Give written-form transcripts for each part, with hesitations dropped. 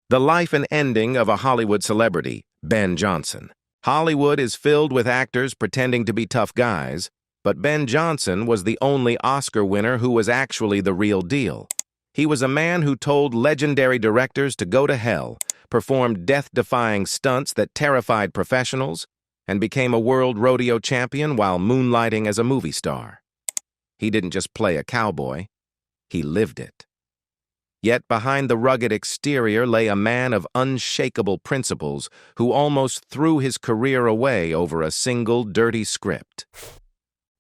The life and ending of a Hollywood celebrity, Ben Johnson. Hollywood is filled with actors pretending to be tough guys, but Ben Johnson was the only Oscar winner who was actually the real deal. He was a man who told legendary directors to go to hell, performed death-defying stunts that terrified professionals, and became a world rodeo champion while moonlighting as a movie star. He didn't just play a cowboy, he lived it. Yet behind the rugged exterior lay a man of unshakable principles who almost threw his career away over a single dirty script.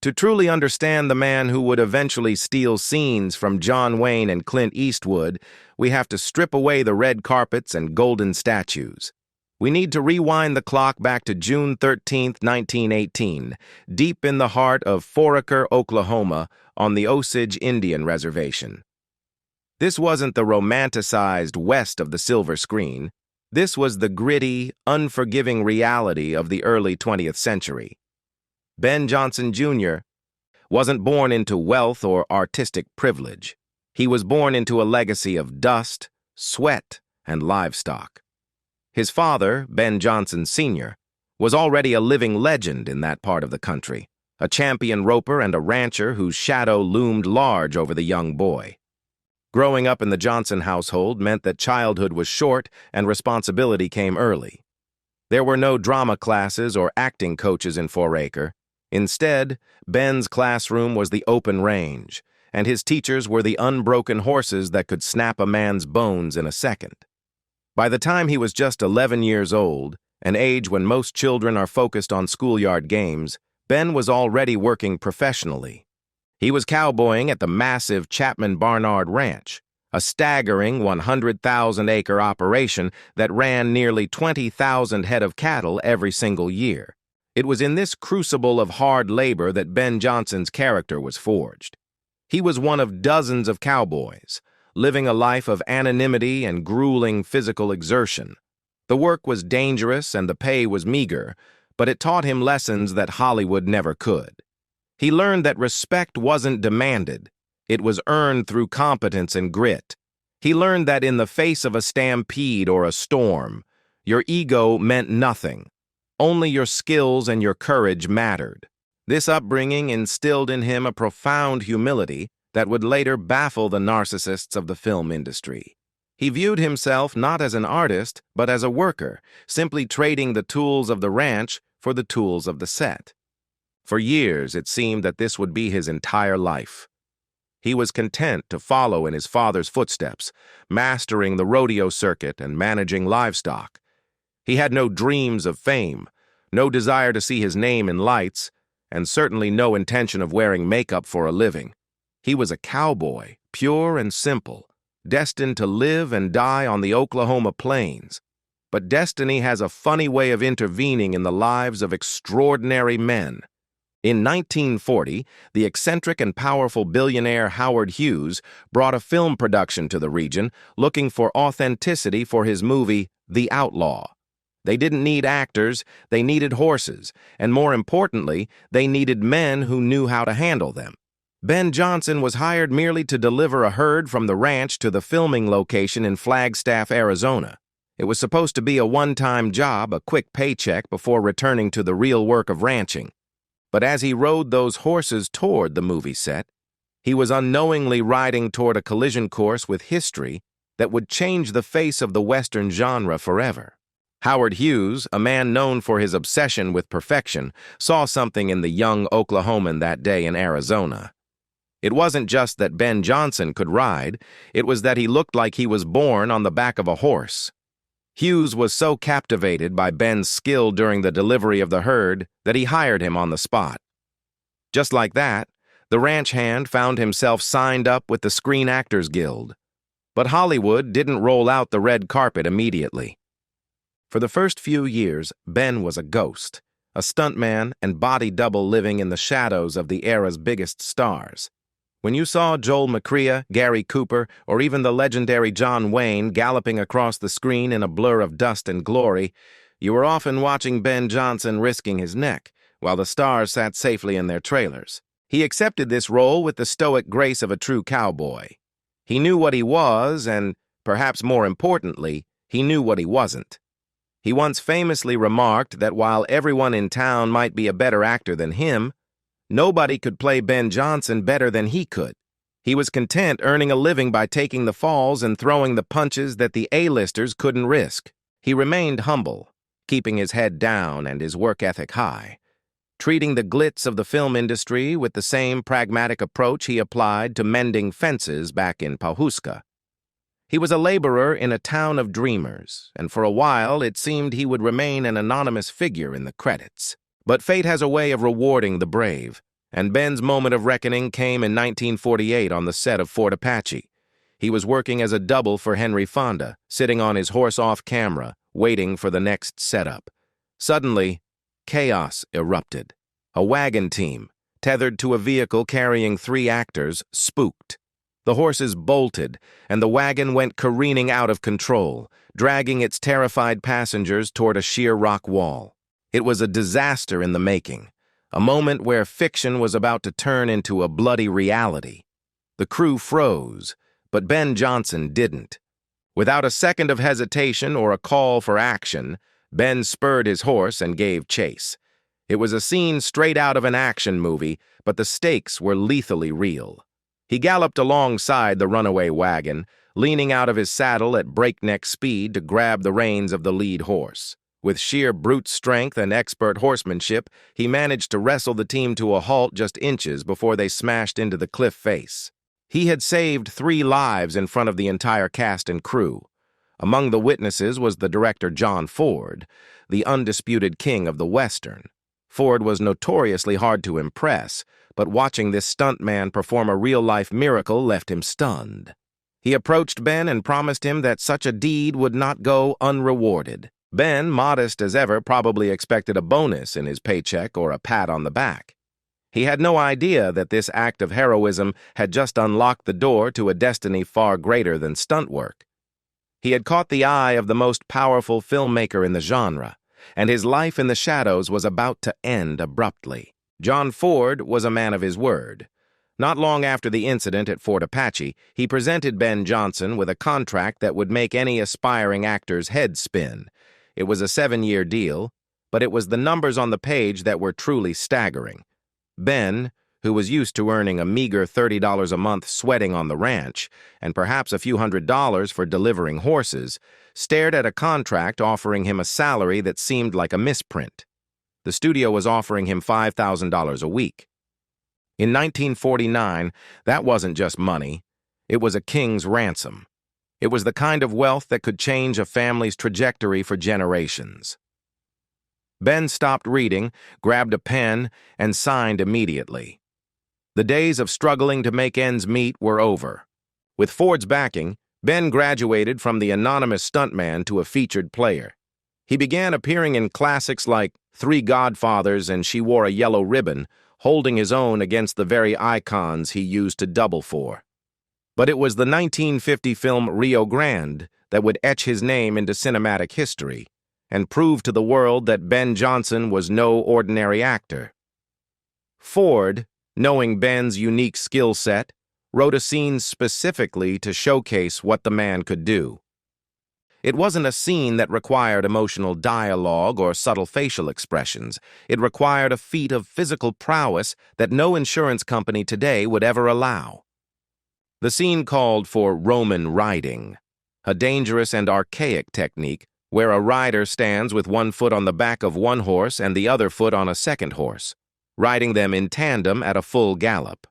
To truly understand the man who would eventually steal scenes from John Wayne and Clint Eastwood, we have to strip away the red carpets and golden statues. We need to rewind the clock back to June 13, 1918, deep in the heart of Foraker, Oklahoma, on the Osage Indian Reservation. This wasn't the romanticized west of the silver screen. This was the gritty, unforgiving reality of the early 20th century. Ben Johnson, Jr. wasn't born into wealth or artistic privilege. He was born into a legacy of dust, sweat, and livestock. His father, Ben Johnson, Sr., was already a living legend in that part of the country, a champion roper and a rancher whose shadow loomed large over the young boy. Growing up in the Johnson household meant that childhood was short and responsibility came early. There were no drama classes or acting coaches in Foraker. Instead, Ben's classroom was the open range, and his teachers were the unbroken horses that could snap a man's bones in a second. By the time he was just 11 years old, an age when most children are focused on schoolyard games, Ben was already working professionally. He was cowboying at the massive Chapman Barnard Ranch, a staggering 100,000-acre operation that ran nearly 20,000 head of cattle every single year. It was in this crucible of hard labor that Ben Johnson's character was forged. He was one of dozens of cowboys, living a life of anonymity and grueling physical exertion. The work was dangerous and the pay was meager, but it taught him lessons that Hollywood never could. He learned that respect wasn't demanded. It was earned through competence and grit. He learned that in the face of a stampede or a storm, your ego meant nothing. Only your skills and your courage mattered. This upbringing instilled in him a profound humility that would later baffle the narcissists of the film industry. He viewed himself not as an artist, but as a worker, simply trading the tools of the ranch for the tools of the set. For years, it seemed that this would be his entire life. He was content to follow in his father's footsteps, mastering the rodeo circuit and managing livestock. He had no dreams of fame, no desire to see his name in lights, and certainly no intention of wearing makeup for a living. He was a cowboy, pure and simple, destined to live and die on the Oklahoma plains. But destiny has a funny way of intervening in the lives of extraordinary men. In 1940, the eccentric and powerful billionaire Howard Hughes brought a film production to the region looking for authenticity for his movie, The Outlaw. They didn't need actors, they needed horses, and more importantly, they needed men who knew how to handle them. Ben Johnson was hired merely to deliver a herd from the ranch to the filming location in Flagstaff, Arizona. It was supposed to be a one-time job, a quick paycheck before returning to the real work of ranching. But as he rode those horses toward the movie set, he was unknowingly riding toward a collision course with history that would change the face of the Western genre forever. Howard Hughes, a man known for his obsession with perfection, saw something in the young Oklahoman that day in Arizona. It wasn't just that Ben Johnson could ride, it was that he looked like he was born on the back of a horse. Hughes was so captivated by Ben's skill during the delivery of the herd that he hired him on the spot. Just like that, the ranch hand found himself signed up with the Screen Actors Guild. But Hollywood didn't roll out the red carpet immediately. For the first few years, Ben was a ghost, a stuntman and body double living in the shadows of the era's biggest stars. When you saw Joel McCrea, Gary Cooper, or even the legendary John Wayne galloping across the screen in a blur of dust and glory, you were often watching Ben Johnson risking his neck, while the stars sat safely in their trailers. He accepted this role with the stoic grace of a true cowboy. He knew what he was, and, perhaps more importantly, He knew what he wasn't. He once famously remarked that while everyone in town might be a better actor than him, nobody could play Ben Johnson better than he could. He was content earning a living by taking the falls and throwing the punches that the A-listers couldn't risk. He remained humble, keeping his head down and his work ethic high, treating the glitz of the film industry with the same pragmatic approach he applied to mending fences back in Pawhuska. He was a laborer in a town of dreamers, and for a while it seemed he would remain an anonymous figure in the credits. But fate has a way of rewarding the brave, and Ben's moment of reckoning came in 1948 on the set of Fort Apache. He was working as a double for Henry Fonda, sitting on his horse off camera, waiting for the next setup. Suddenly, chaos erupted. A wagon team, tethered to a vehicle carrying 3 actors, spooked. The horses bolted, and the wagon went careening out of control, dragging its terrified passengers toward a sheer rock wall. It was a disaster in the making, a moment where fiction was about to turn into a bloody reality. The crew froze, but Ben Johnson didn't. Without a second of hesitation or a call for action, Ben spurred his horse and gave chase. It was a scene straight out of an action movie, but the stakes were lethally real. He galloped alongside the runaway wagon, leaning out of his saddle at breakneck speed to grab the reins of the lead horse. With sheer brute strength and expert horsemanship, he managed to wrestle the team to a halt just inches before they smashed into the cliff face. He had saved 3 lives in front of the entire cast and crew. Among the witnesses was the director John Ford, the undisputed king of the Western. Ford was notoriously hard to impress, but watching this stuntman perform a real-life miracle left him stunned. He approached Ben and promised him that such a deed would not go unrewarded. Ben, modest as ever, probably expected a bonus in his paycheck or a pat on the back. He had no idea that this act of heroism had just unlocked the door to a destiny far greater than stunt work. He had caught the eye of the most powerful filmmaker in the genre, and his life in the shadows was about to end abruptly. John Ford was a man of his word. Not long after the incident at Fort Apache, he presented Ben Johnson with a contract that would make any aspiring actor's head spin. It was a 7-year deal, but it was the numbers on the page that were truly staggering. Ben, who was used to earning a meager $30 a month sweating on the ranch, and perhaps a few $100s for delivering horses, stared at a contract offering him a salary that seemed like a misprint. The studio was offering him $5,000 a week. In 1949, that wasn't just money. It was a king's ransom. It was the kind of wealth that could change a family's trajectory for generations. Ben stopped reading, grabbed a pen, and signed immediately. The days of struggling to make ends meet were over. With Ford's backing, Ben graduated from the anonymous stuntman to a featured player. He began appearing in classics like Three Godfathers and She Wore a Yellow Ribbon, holding his own against the very icons he used to double for. But it was the 1950 film Rio Grande that would etch his name into cinematic history and prove to the world that Ben Johnson was no ordinary actor. Ford, knowing Ben's unique skill set, wrote a scene specifically to showcase what the man could do. It wasn't a scene that required emotional dialogue or subtle facial expressions. It required a feat of physical prowess that no insurance company today would ever allow. The scene called for Roman riding, a dangerous and archaic technique where a rider stands with one foot on the back of one horse and the other foot on a second horse, riding them in tandem at a full gallop.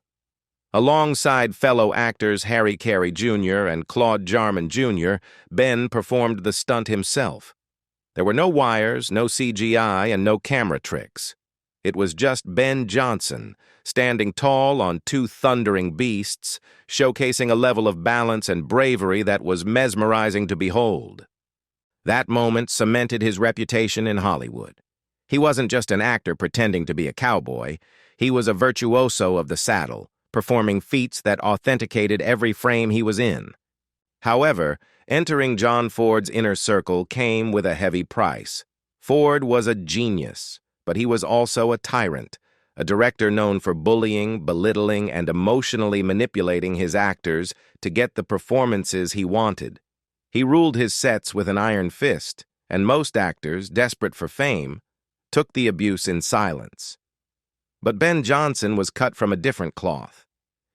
Alongside fellow actors Harry Carey Jr. and Claude Jarman Jr., Ben performed the stunt himself. There were no wires, no CGI, and no camera tricks. It was just Ben Johnson, standing tall on 2 thundering beasts, showcasing a level of balance and bravery that was mesmerizing to behold. That moment cemented his reputation in Hollywood. He wasn't just an actor pretending to be a cowboy. He was a virtuoso of the saddle, performing feats that authenticated every frame he was in. However, entering John Ford's inner circle came with a heavy price. Ford was a genius, but he was also a tyrant, a director known for bullying, belittling, and emotionally manipulating his actors to get the performances he wanted. He ruled his sets with an iron fist, and most actors, desperate for fame, took the abuse in silence. But Ben Johnson was cut from a different cloth.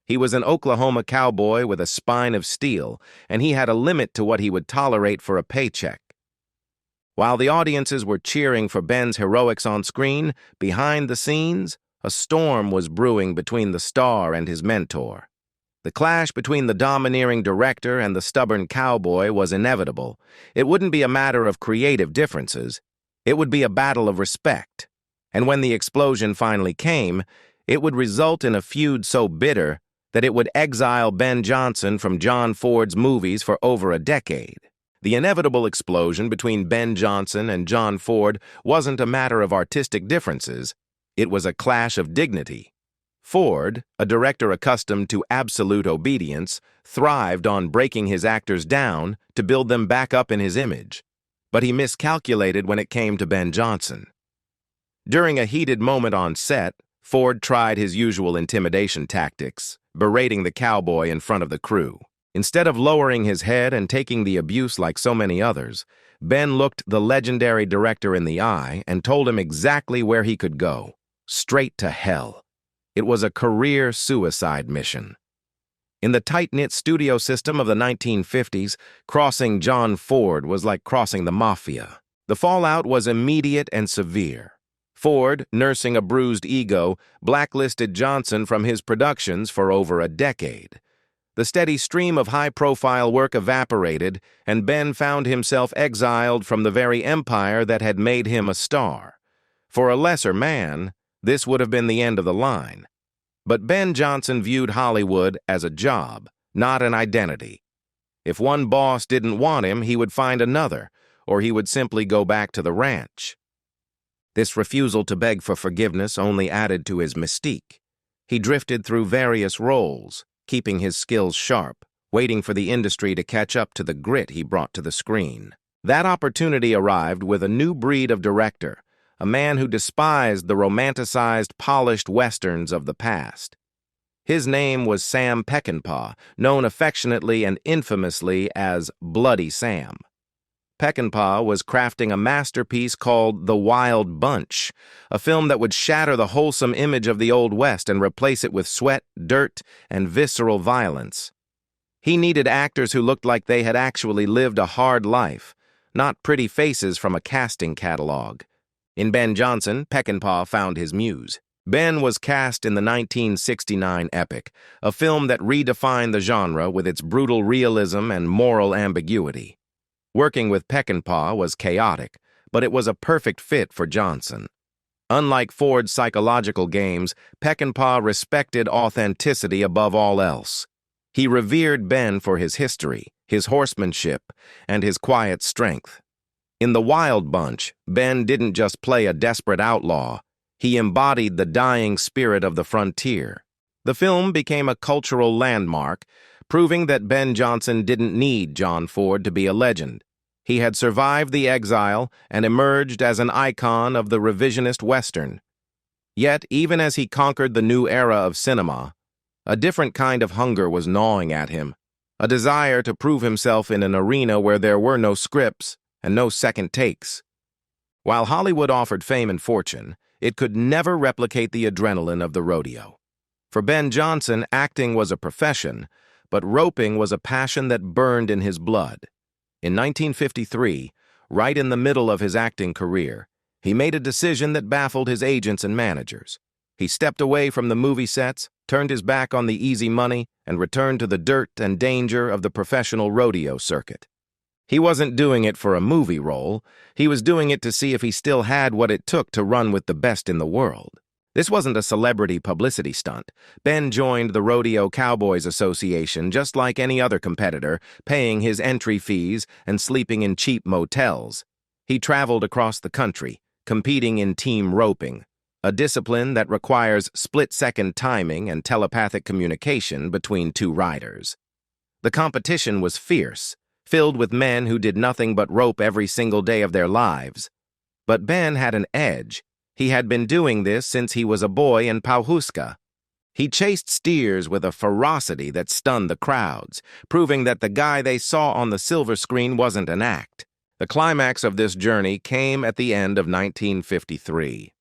He was an Oklahoma cowboy with a spine of steel, and he had a limit to what he would tolerate for a paycheck. While the audiences were cheering for Ben's heroics on screen, behind the scenes, a storm was brewing between the star and his mentor. The clash between the domineering director and the stubborn cowboy was inevitable. It wouldn't be a matter of creative differences. It would be a battle of respect. And when the explosion finally came, it would result in a feud so bitter that it would exile Ben Johnson from John Ford's movies for over a decade. The inevitable explosion between Ben Johnson and John Ford wasn't a matter of artistic differences. It was a clash of dignity. Ford, a director accustomed to absolute obedience, thrived on breaking his actors down to build them back up in his image. But he miscalculated when it came to Ben Johnson. During a heated moment on set, Ford tried his usual intimidation tactics, berating the cowboy in front of the crew. Instead of lowering his head and taking the abuse like so many others, Ben looked the legendary director in the eye and told him exactly where he could go: straight to hell. It was a career suicide mission. In the tight-knit studio system of the 1950s, crossing John Ford was like crossing the mafia. The fallout was immediate and severe. Ford, nursing a bruised ego, blacklisted Johnson from his productions for over a decade. The steady stream of high-profile work evaporated, and Ben found himself exiled from the very empire that had made him a star. For a lesser man, this would have been the end of the line. But Ben Johnson viewed Hollywood as a job, not an identity. If one boss didn't want him, he would find another, or he would simply go back to the ranch. This refusal to beg for forgiveness only added to his mystique. He drifted through various roles, keeping his skills sharp, waiting for the industry to catch up to the grit he brought to the screen. That opportunity arrived with a new breed of director, a man who despised the romanticized, polished westerns of the past. His name was Sam Peckinpah, known affectionately and infamously as Bloody Sam. Peckinpah was crafting a masterpiece called The Wild Bunch, a film that would shatter the wholesome image of the Old West and replace it with sweat, dirt, and visceral violence. He needed actors who looked like they had actually lived a hard life, not pretty faces from a casting catalog. In Ben Johnson, Peckinpah found his muse. Ben was cast in the 1969 epic, a film that redefined the genre with its brutal realism and moral ambiguity. Working with Peckinpah was chaotic, but it was a perfect fit for Johnson. Unlike Ford's psychological games, Peckinpah respected authenticity above all else. He revered Ben for his history, his horsemanship, and his quiet strength. In The Wild Bunch, Ben didn't just play a desperate outlaw. He embodied the dying spirit of the frontier. The film became a cultural landmark, proving that Ben Johnson didn't need John Ford to be a legend. He had survived the exile and emerged as an icon of the revisionist Western. Yet, even as he conquered the new era of cinema, a different kind of hunger was gnawing at him, a desire to prove himself in an arena where there were no scripts and no second takes. While Hollywood offered fame and fortune, it could never replicate the adrenaline of the rodeo. For Ben Johnson, acting was a profession, but roping was a passion that burned in his blood. In 1953, right in the middle of his acting career, he made a decision that baffled his agents and managers. He stepped away from the movie sets, turned his back on the easy money, and returned to the dirt and danger of the professional rodeo circuit. He wasn't doing it for a movie role. He was doing it to see if he still had what it took to run with the best in the world. This wasn't a celebrity publicity stunt. Ben joined the Rodeo Cowboys Association just like any other competitor, paying his entry fees and sleeping in cheap motels. He traveled across the country, competing in team roping, a discipline that requires split-second timing and telepathic communication between two riders. The competition was fierce, filled with men who did nothing but rope every single day of their lives. But Ben had an edge. He had been doing this since he was a boy in Pawhuska. He chased steers with a ferocity that stunned the crowds, proving that the guy they saw on the silver screen wasn't an act. The climax of this journey came at the end of 1953.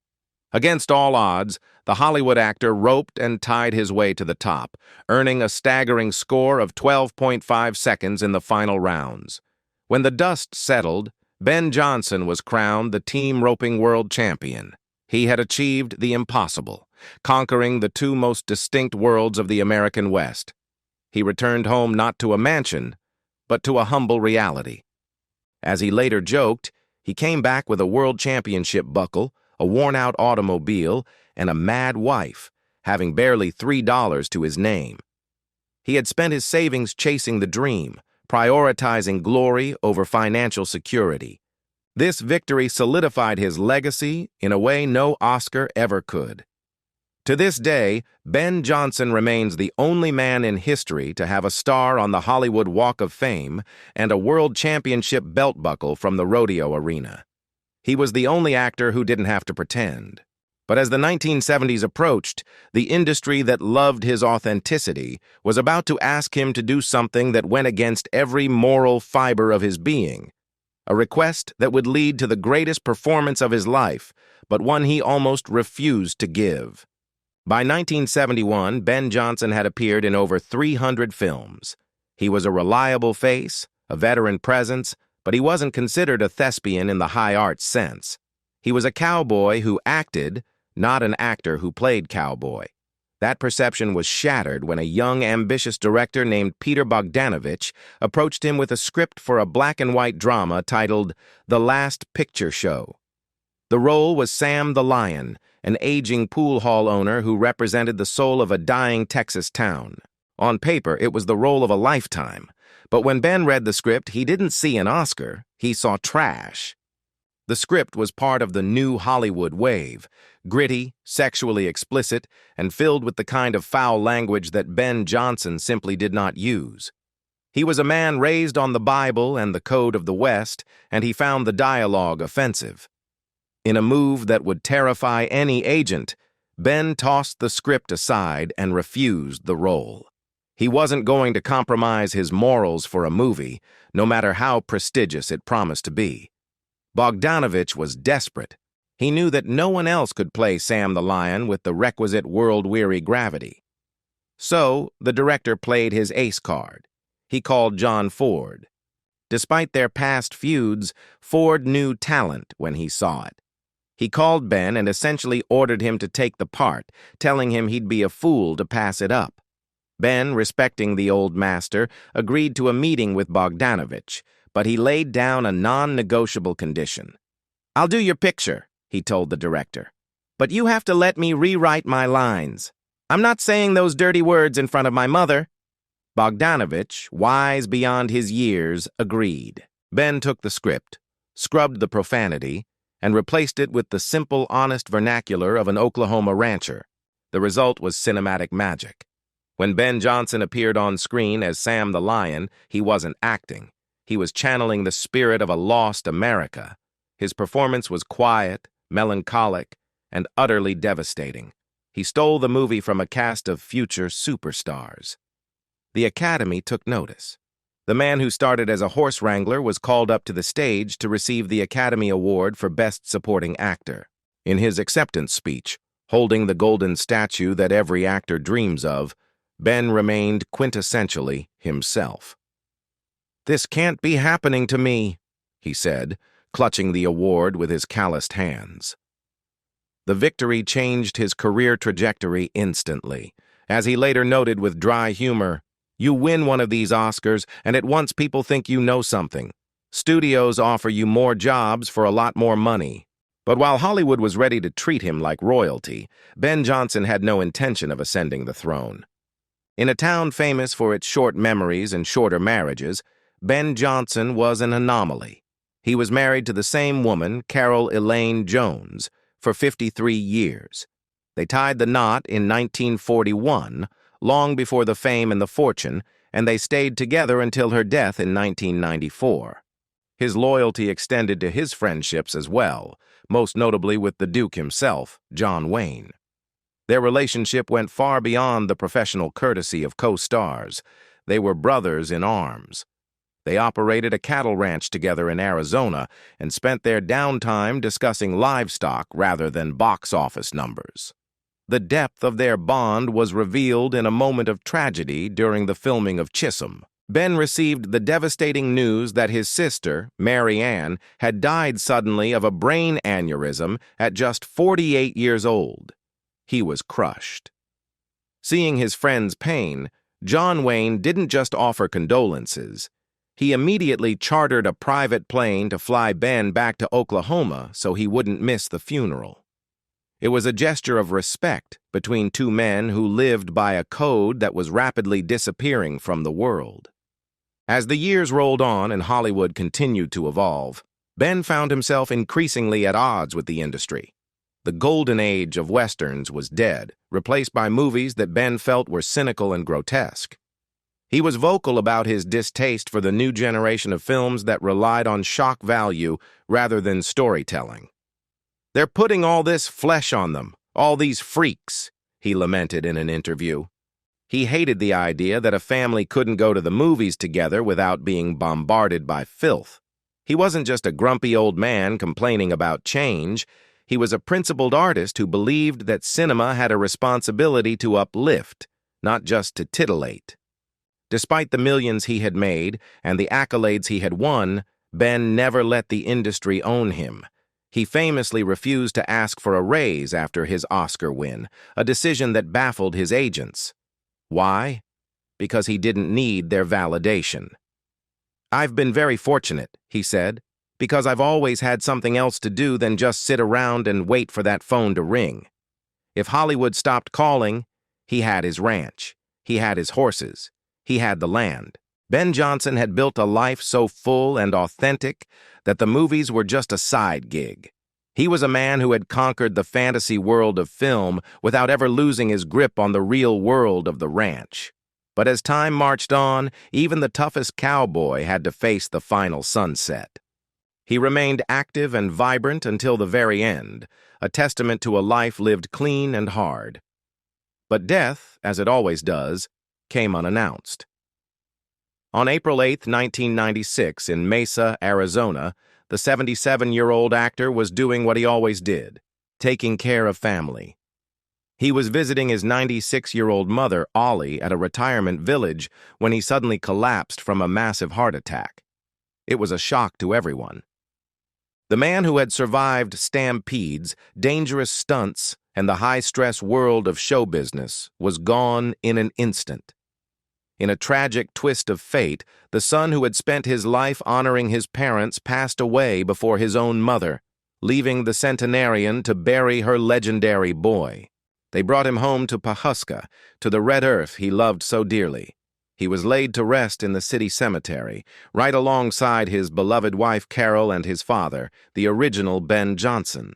Against all odds, the Hollywood actor roped and tied his way to the top, earning a staggering score of 12.5 seconds in the final rounds. When the dust settled, Ben Johnson was crowned the team roping world champion. He had achieved the impossible, conquering the two most distinct worlds of the American West. He returned home not to a mansion, but to a humble reality. As he later joked, he came back with a world championship buckle, a worn-out automobile, and a mad wife, having barely $3 to his name. He had spent his savings chasing the dream, prioritizing glory over financial security. This victory solidified his legacy in a way no Oscar ever could. To this day, Ben Johnson remains the only man in history to have a star on the Hollywood Walk of Fame and a world championship belt buckle from the rodeo arena. He was the only actor who didn't have to pretend. But as the 1970s approached, the industry that loved his authenticity was about to ask him to do something that went against every moral fiber of his being, a request that would lead to the greatest performance of his life, but one he almost refused to give. By 1971, Ben Johnson had appeared in over 300 films. He was a reliable face, a veteran presence, but he wasn't considered a thespian in the high art sense. He was a cowboy who acted, not an actor who played cowboy. That perception was shattered when a young, ambitious director named Peter Bogdanovich approached him with a script for a black-and-white drama titled The Last Picture Show. The role was Sam the Lion, an aging pool hall owner who represented the soul of a dying Texas town. On paper, it was the role of a lifetime, but when Ben read the script, he didn't see an Oscar, he saw trash. The script was part of the new Hollywood wave, gritty, sexually explicit, and filled with the kind of foul language that Ben Johnson simply did not use. He was a man raised on the Bible and the code of the West, and he found the dialogue offensive. In a move that would terrify any agent, Ben tossed the script aside and refused the role. He wasn't going to compromise his morals for a movie, no matter how prestigious it promised to be. Bogdanovich was desperate. He knew that no one else could play Sam the Lion with the requisite world-weary gravity. So, the director played his ace card. He called John Ford. Despite their past feuds, Ford knew talent when he saw it. He called Ben and essentially ordered him to take the part, telling him he'd be a fool to pass it up. Ben, respecting the old master, agreed to a meeting with Bogdanovich, but he laid down a non-negotiable condition. "I'll do your picture," he told the director, "but you have to let me rewrite my lines. I'm not saying those dirty words in front of my mother." Bogdanovich, wise beyond his years, agreed. Ben took the script, scrubbed the profanity, and replaced it with the simple, honest vernacular of an Oklahoma rancher. The result was cinematic magic. When Ben Johnson appeared on screen as Sam the Lion, he wasn't acting. He was channeling the spirit of a lost America. His performance was quiet, melancholic, and utterly devastating. He stole the movie from a cast of future superstars. The Academy took notice. The man who started as a horse wrangler was called up to the stage to receive the Academy Award for Best Supporting Actor. In his acceptance speech, holding the golden statue that every actor dreams of, Ben remained quintessentially himself. "This can't be happening to me," he said, clutching the award with his calloused hands. The victory changed his career trajectory instantly. As he later noted with dry humor, "You win one of these Oscars, and at once people think you know something. Studios offer you more jobs for a lot more money." But while Hollywood was ready to treat him like royalty, Ben Johnson had no intention of ascending the throne. In a town famous for its short memories and shorter marriages, Ben Johnson was an anomaly. He was married to the same woman, Carol Elaine Jones, for 53 years. They tied the knot in 1941, long before the fame and the fortune, and they stayed together until her death in 1994. His loyalty extended to his friendships as well, most notably with the Duke himself, John Wayne. Their relationship went far beyond the professional courtesy of co-stars. They were brothers in arms. They operated a cattle ranch together in Arizona and spent their downtime discussing livestock rather than box office numbers. The depth of their bond was revealed in a moment of tragedy during the filming of Chisholm. Ben received the devastating news that his sister, Mary Ann, had died suddenly of a brain aneurysm at just 48 years old. He was crushed. Seeing his friend's pain, John Wayne didn't just offer condolences. He immediately chartered a private plane to fly Ben back to Oklahoma so he wouldn't miss the funeral. It was a gesture of respect between two men who lived by a code that was rapidly disappearing from the world. As the years rolled on and Hollywood continued to evolve, Ben found himself increasingly at odds with the industry. The golden age of westerns was dead, replaced by movies that Ben felt were cynical and grotesque. He was vocal about his distaste for the new generation of films that relied on shock value rather than storytelling. "They're putting all this flesh on them, all these freaks," he lamented in an interview. He hated the idea that a family couldn't go to the movies together without being bombarded by filth. He wasn't just a grumpy old man complaining about change. He was a principled artist who believed that cinema had a responsibility to uplift, not just to titillate. Despite the millions he had made and the accolades he had won, Ben never let the industry own him. He famously refused to ask for a raise after his Oscar win, a decision that baffled his agents. Why? Because he didn't need their validation. "I've been very fortunate," he said, "because I've always had something else to do than just sit around and wait for that phone to ring." If Hollywood stopped calling, he had his ranch, he had his horses, he had the land. Ben Johnson had built a life so full and authentic that the movies were just a side gig. He was a man who had conquered the fantasy world of film without ever losing his grip on the real world of the ranch. But as time marched on, even the toughest cowboy had to face the final sunset. He remained active and vibrant until the very end, a testament to a life lived clean and hard. But death, as it always does, came unannounced. On April 8, 1996, in Mesa, Arizona, the 77-year-old actor was doing what he always did, taking care of family. He was visiting his 96-year-old mother, Ollie, at a retirement village when he suddenly collapsed from a massive heart attack. It was a shock to everyone. The man who had survived stampedes, dangerous stunts, and the high-stress world of show business was gone in an instant. In a tragic twist of fate, the son who had spent his life honoring his parents passed away before his own mother, leaving the centenarian to bury her legendary boy. They brought him home to Pawhuska, to the red earth he loved so dearly. He was laid to rest in the city cemetery, right alongside his beloved wife Carol and his father, the original Ben Johnson.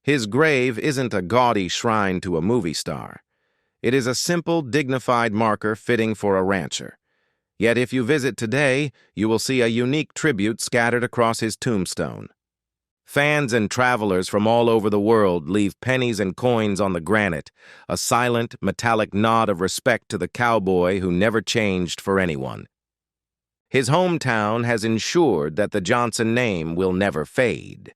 His grave isn't a gaudy shrine to a movie star. It is a simple, dignified marker fitting for a rancher. Yet if you visit today, you will see a unique tribute scattered across his tombstone. Fans and travelers from all over the world leave pennies and coins on the granite, a silent, metallic nod of respect to the cowboy who never changed for anyone. His hometown has ensured that the Johnson name will never fade.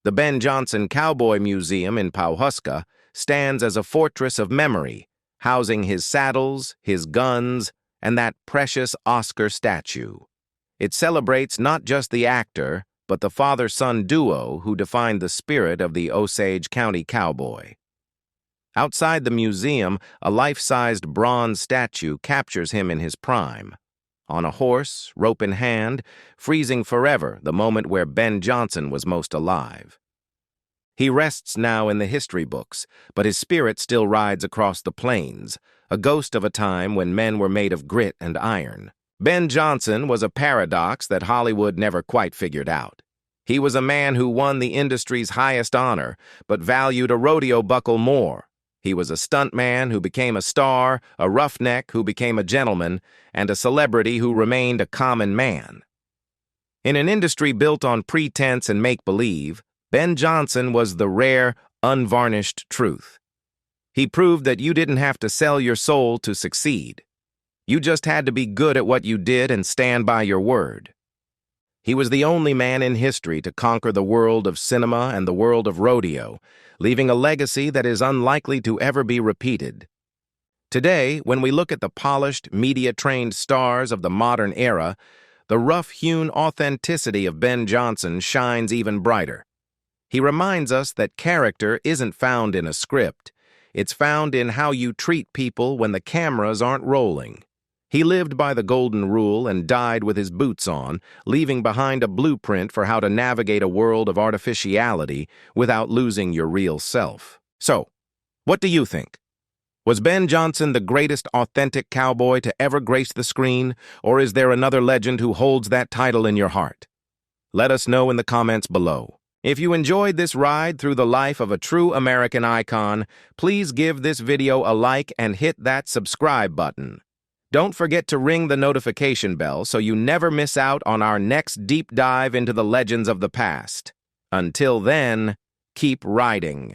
The Ben Johnson Cowboy Museum in Pawhuska stands as a fortress of memory, housing his saddles, his guns, and that precious Oscar statue. It celebrates not just the actor, but the father-son duo who defined the spirit of the Osage County cowboy. Outside the museum, a life-sized bronze statue captures him in his prime. On a horse, rope in hand, freezing forever the moment where Ben Johnson was most alive. He rests now in the history books, but his spirit still rides across the plains, a ghost of a time when men were made of grit and iron. Ben Johnson was a paradox that Hollywood never quite figured out. He was a man who won the industry's highest honor, but valued a rodeo buckle more. He was a stuntman who became a star, a roughneck who became a gentleman, and a celebrity who remained a common man. In an industry built on pretense and make-believe, Ben Johnson was the rare, unvarnished truth. He proved that you didn't have to sell your soul to succeed. You just had to be good at what you did and stand by your word. He was the only man in history to conquer the world of cinema and the world of rodeo, leaving a legacy that is unlikely to ever be repeated. Today, when we look at the polished, media-trained stars of the modern era, the rough-hewn authenticity of Ben Johnson shines even brighter. He reminds us that character isn't found in a script. It's found in how you treat people when the cameras aren't rolling. He lived by the golden rule and died with his boots on, leaving behind a blueprint for how to navigate a world of artificiality without losing your real self. So, what do you think? Was Ben Johnson the greatest authentic cowboy to ever grace the screen, or is there another legend who holds that title in your heart? Let us know in the comments below. If you enjoyed this ride through the life of a true American icon, please give this video a like and hit that subscribe button. Don't forget to ring the notification bell so you never miss out on our next deep dive into the legends of the past. Until then, keep riding.